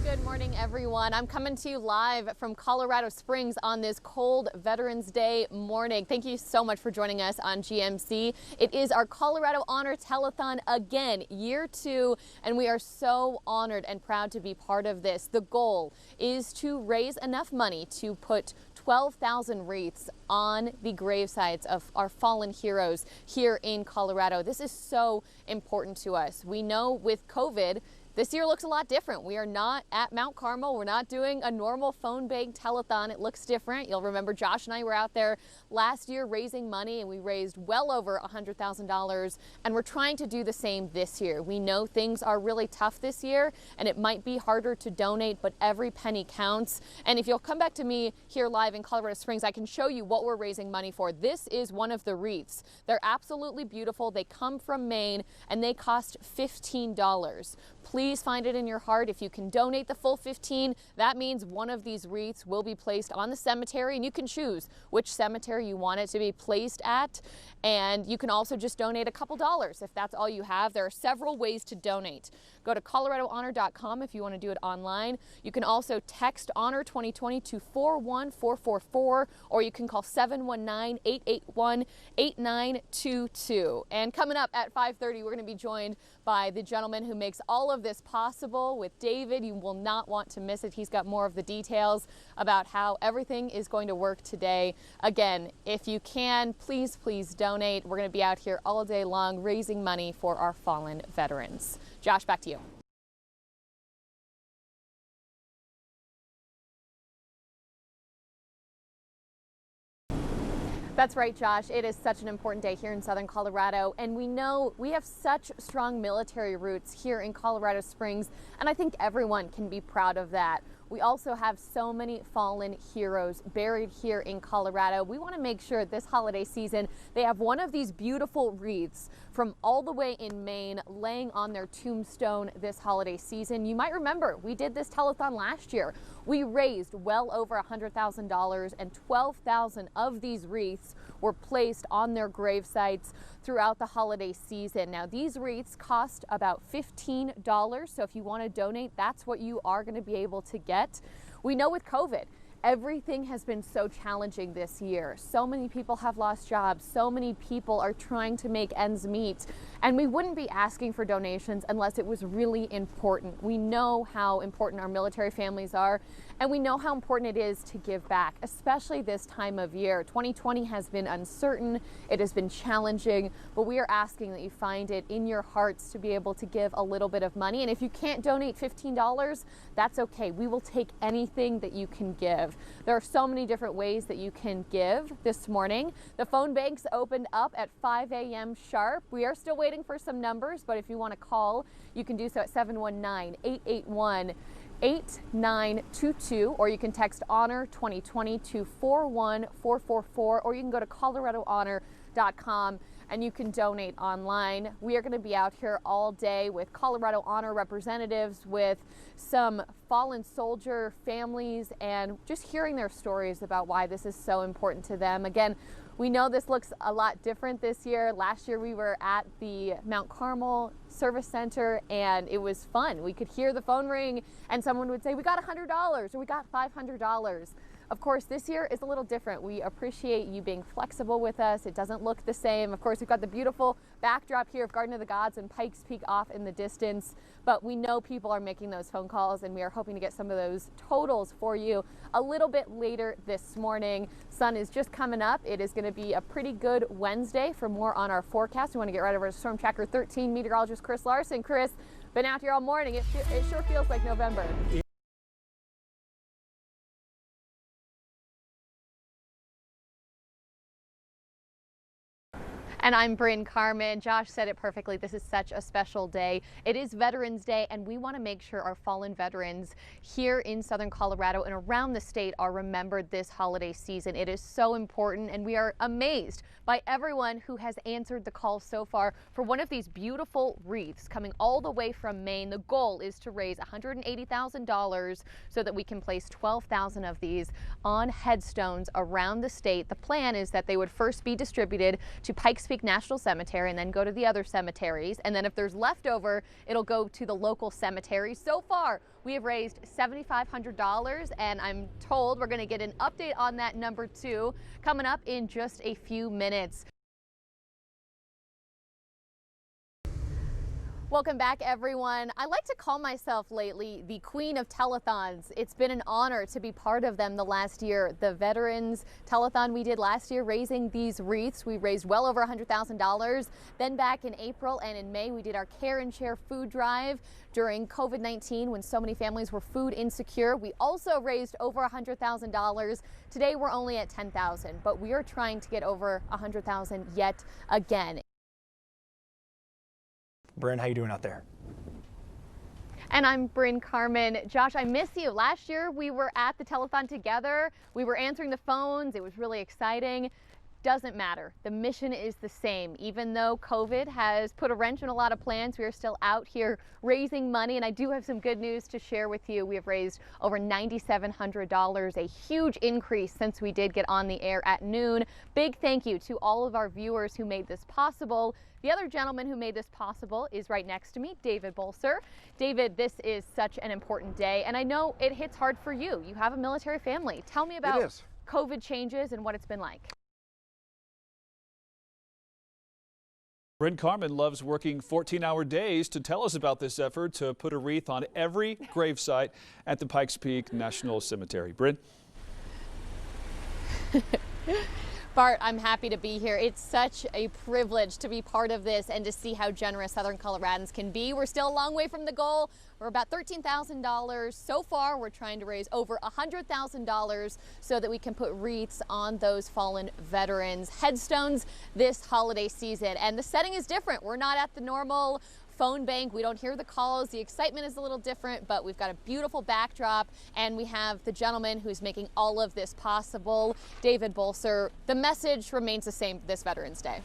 Good morning, everyone. I'm coming to you live from Colorado Springs on this cold Veterans Day morning. Thank you so much for joining us on GMC. It is our Colorado Honor Telethon again, year 2, and we are so honored and proud to be part of this. The goal is to raise enough money to put 12,000 wreaths on the gravesites of our fallen heroes here in Colorado. This is so important to us. We know with COVID, this year looks a lot different. We are not at Mount Carmel. We're not doing a normal phone bank telethon. It looks different. You'll remember Josh and I were out there last year raising money, and we raised well over $100,000, and we're trying to do the same this year. We know things are really tough this year, and it might be harder to donate, but every penny counts. And if you'll come back to me here live in Colorado Springs, I can show you what we're raising money for. This is one of the wreaths. They're absolutely beautiful. They come from Maine, and they cost $15. Please find it in your heart. If you can donate the full $15, that means one of these wreaths will be placed on the cemetery, and you can choose which cemetery you want it to be placed at. And you can also just donate a couple dollars if that's all you have. There are several ways to donate. Go to coloradohonor.com if you want to do it online. You can also text Honor 2020 to 41444, or you can call 719-881-8922. And coming up at 5:30, we're going to be joined by the gentleman who makes all of this possible with David. You will not want to miss it. He's got more of the details about how everything is going to work today. Again, if you can, please donate. We're going to be out here all day long raising money for our fallen veterans. Josh, back to you. That's right, Josh. It is such an important day here in Southern Colorado, and we know we have such strong military roots here in Colorado Springs, and I think everyone can be proud of that. We also have so many fallen heroes buried here in Colorado. We want to make sure this holiday season they have one of these beautiful wreaths from all the way in Maine laying on their tombstone this holiday season. You might remember we did this telethon last year. We raised well over $100,000, and 12,000 of these wreaths were placed on their grave sites throughout the holiday season. Now, these wreaths cost about $15, so if you want to donate, that's what you are going to be able to get. We know with COVID, everything has been so challenging this year. So many people have lost jobs. So many people are trying to make ends meet. And we wouldn't be asking for donations unless it was really important. We know how important our military families are, and we know how important it is to give back, especially this time of year. 2020 has been uncertain. It has been challenging, but we are asking that you find it in your hearts to be able to give a little bit of money. And if you can't donate $15, that's okay. We will take anything that you can give. There are so many different ways that you can give this morning. The phone banks opened up at 5 a.m. sharp. We are still waiting for some numbers, but if you want to call, you can do so at 719-881-8922, or you can text Honor 2020 to 41444, or you can go to coloradohonor.com and you can donate online. We are going to be out here all day with Colorado Honor representatives, with some fallen soldier families, and just hearing their stories about why this is so important to them. Again, we know this looks a lot different this year. Last year we were at the Mount Carmel Service Center, and it was fun. We could hear the phone ring and someone would say, we got $100 or we got $500. Of course, this year is a little different. We appreciate you being flexible with us. It doesn't look the same. Of course, we've got the beautiful backdrop here of Garden of the Gods and Pikes Peak off in the distance, but we know people are making those phone calls, and we are hoping to get some of those totals for you a little bit later this morning. Sun is just coming up. It is going to be a pretty good Wednesday. For more on our forecast, we want to get right over to Storm Tracker 13 meteorologist Chris Larson. Chris, been out here all morning. It sure feels like November. And I'm Bryn Carmen. Josh said it perfectly. This is such a special day. It is Veterans Day, and we want to make sure our fallen veterans here in Southern Colorado and around the state are remembered this holiday season. It is so important, and we are amazed by everyone who has answered the call so far for one of these beautiful wreaths coming all the way from Maine. The goal is to raise $180,000 so that we can place 12,000 of these on headstones around the state. The plan is that they would first be distributed to Pikes Peak Peak National Cemetery and then go to the other cemeteries. And then if there's leftover, it'll go to the local cemetery. So far, we have raised $7,500, and I'm told we're going to get an update on that number too coming up in just a few minutes. Welcome back, everyone. I like to call myself lately the queen of telethons. It's been an honor to be part of them the last year. The Veterans Telethon we did last year, raising these wreaths, we raised well over $100,000. Then back in April and in May, we did our Care and Share food drive during COVID-19 when so many families were food insecure. We also raised over $100,000. Today, we're only at $10,000, but we are trying to get over $100,000 yet again. Bryn, how you doing out there? And I'm Bryn Carmen. Josh, I miss you. Last year we were at the telethon together. We were answering the phones. It was really exciting. Doesn't matter. The mission is the same. Even though COVID has put a wrench in a lot of plans, we are still out here raising money. And I do have some good news to share with you. We have raised over $9,700, a huge increase since we did get on the air at noon. Big thank you to all of our viewers who made this possible. The other gentleman who made this possible is right next to me, David Bolser. David, this is such an important day, and I know it hits hard for you. You have a military family. Tell me about COVID changes and what it's been like. Bryn Carmen loves working 14-hour days to tell us about this effort to put a wreath on every gravesite at the Pikes Peak National Cemetery. Bryn? Bart, I'm happy to be here. It's such a privilege to be part of this and to see how generous Southern Coloradans can be. We're still a long way from the goal. We're about $13,000. So far, we're trying to raise over $100,000 so that we can put wreaths on those fallen veterans' headstones this holiday season. And the setting is different. We're not at the normal phone bank. We don't hear the calls. The excitement is a little different, but we've got a beautiful backdrop, and we have the gentleman who's making all of this possible, David Bolser. The message remains the same this Veterans Day.